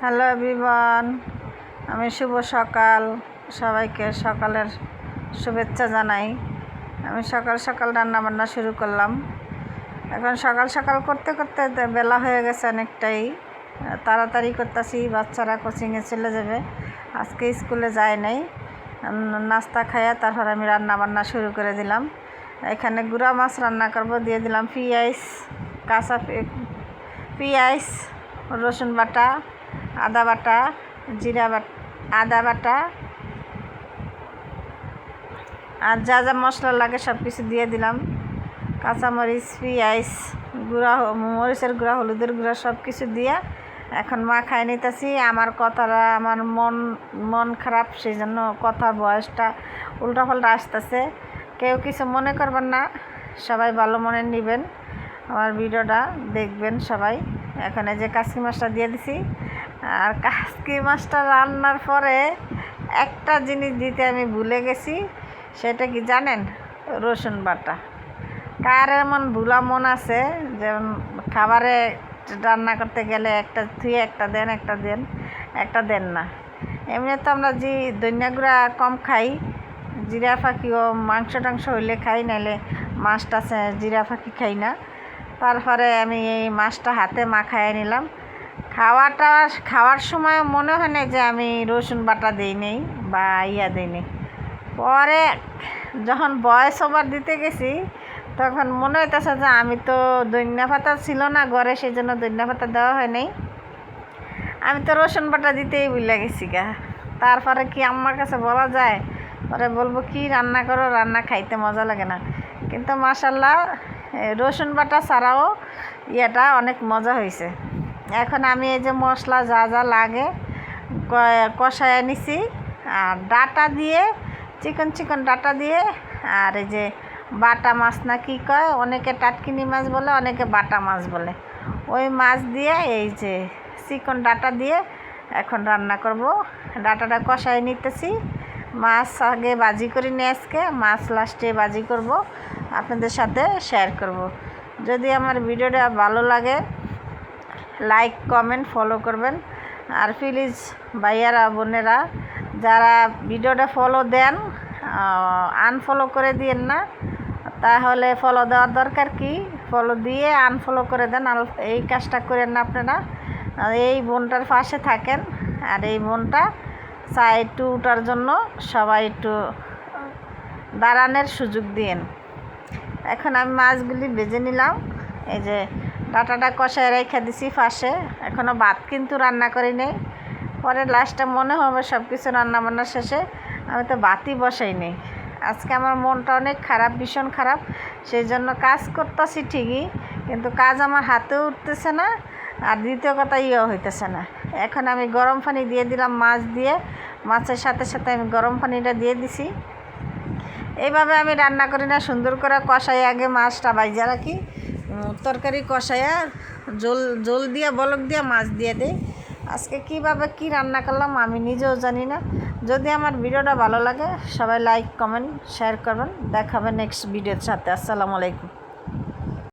Hello everyone, আমি শুভ সকাল। সবাইকে সকালের শুভেচ্ছা জানাই। আমি সকাল সকাল রান্না বান্না শুরু করলাম। এখন সকাল সকাল করতে করতে বেলা হয়ে গেছে অনেকটাই। তাড়াতাড়ি করতেছি, বাচ্চারা কোচিংয়ে চলে যাবে, আজকে স্কুলে যায় নাই। নাস্তা খাইয়া তারপর আমি রান্না বান্না শুরু করে দিলাম। এখানে গুঁড়া মাছ রান্না করব, দিয়ে দিলাম কাঁচা পেঁয়াজ, রসুন বাটা, আদা বাটা, জিরা বাটা, আদা বাটা, আর যা যা মশলা লাগে সব কিছু দিয়ে দিলাম। কাঁচামরিচ, পেঁয়াজ, মরিচের গুঁড়া, হলুদের গুঁড়া সব কিছু দিয়ে এখন মাখায় নিতেছি। আমার কথাটা, আমার মন খারাপ, সেই জন্য কথার বয়সটা উল্টাপাল্টা আসতেছে। কেউ কিছু মনে করবেন না, সবাই ভালো মনে নেবেন, আমার ভিডিওটা দেখবেন সবাই। এখানে যে কাসকি মাছটা দিয়ে দিছি, আর কাসকি মাছটা রান্নার পরে একটা জিনিস দিতে আমি ভুলে গেছি। সেটা কি জানেন? রসুন বাটা। কার এমন ভুলা মন আছে যেমন খাবারে রান্না করতে গেলে একটা ধুয়ে একটা দেন না। এমনি তো আমরা ধনিয়া গুঁড়া কম খাই, জিরা ফাঁকিও মাংস টাংস হইলে খাই, নাহলে মাছটা জিরা ফাঁকি খাই না। তারপরে আমি এই মাছটা হাতে মাখায় নিলাম। খাওয়ার সময় মনে হয় না যে আমি রসুন বাটা দিই নেই বা দিই নেই। পরে যখন ভয়েস ওভার দিতে গেছি তখন মনে হইতেছে যে আমি তো ধনিয়া পাতা ছিল না ঘরে, সেই জন্য ধনিয়া পাতা দেওয়া হয় নাই। আমি তো রসুন বাটা দিতেই ভুলে গেছি গা। তারপরে কি আম্মার কাছে বলা যায়? পরে বলবো কি রান্না করো, রান্না খাইতে মজা লাগে না। কিন্তু মাশাল্লাহ রসুন বাটা ছাড়াও অনেক মজা হয়েছে। এখন আমি এই যে মশলা যা যা লাগে কষায় নিছি, আর ডাটা দিয়ে চিকন ডাটা দিয়ে, আর এই যে বাটা মাছ না কি কয়, অনেকে টাটকিনি মাছ বলে, অনেকে বাটা মাছ বলে, ওই মাছ দিয়ে এই যে চিকন ডাটা দিয়ে এখন রান্না করব। ডাটাটা কষায় নিতেছি। মাছ আগে ভাজি করে নিয়ে, আজকে মাছ লাস্টে ভাজি করব, আপনাদের সাথে শেয়ার করব। যদি আমার ভিডিওটা ভালো লাগে লাইক কমেন্ট ফলো করবেন। আর প্লিজ ভাইয়ারা বোনেরা যারা ভিডিওটা ফলো দেন আনফলো করে দিয়েন না, তাহলে ফলো দেওয়ার দরকার কি? ফলো দিয়ে আনফলো করে দেন, এই কাজটা করেন না আপনারা। এই বোনটার পাশে থাকেন, আর এই বোনটা চাই একটু উঠার জন্য সবাই একটু দাঁড়ানোর সুযোগ দিয়েন। এখন আমি মাছগুলি ভেজে নিলাম। এই যে ডাটাটা কষায় রেখে দিছি পাশে, এখনও ভাত কিন্তু রান্না করি নেই। পরে লাস্টে মনে হবে সব কিছু রান্না বান্নার শেষে আমি তো ভাতই বসাই নেই। আজকে আমার মনটা অনেক খারাপ, ভীষণ খারাপ। সেই জন্য কাজ করতেছি ঠিকই, কিন্তু কাজ আমার হাতেও উঠতেছে না, আর দ্বিতীয় কথা হইতেছে না। এখন আমি গরম পানি দিয়ে দিলাম মাছ দিয়ে, মাছের সাথে সাথে আমি গরম পানিটা দিয়ে দিছি। এইভাবে আমি রান্না করি না, সুন্দর করে কষাই আগে মাছটা ভাইজা রাখি, তরকারি কষাইয়া জল দিয়ে বলক দিয়ে মাছ দিয়ে দেই। আজকে কীভাবে কি রান্না করলাম আমি নিজেও জানি না। যদি আমার ভিডিওটা ভালো লাগে সবাই লাইক কমেন্ট শেয়ার করবেন। দেখাবেন নেক্সট ভিডিওর সাথে। আসসালামু আলাইকুম।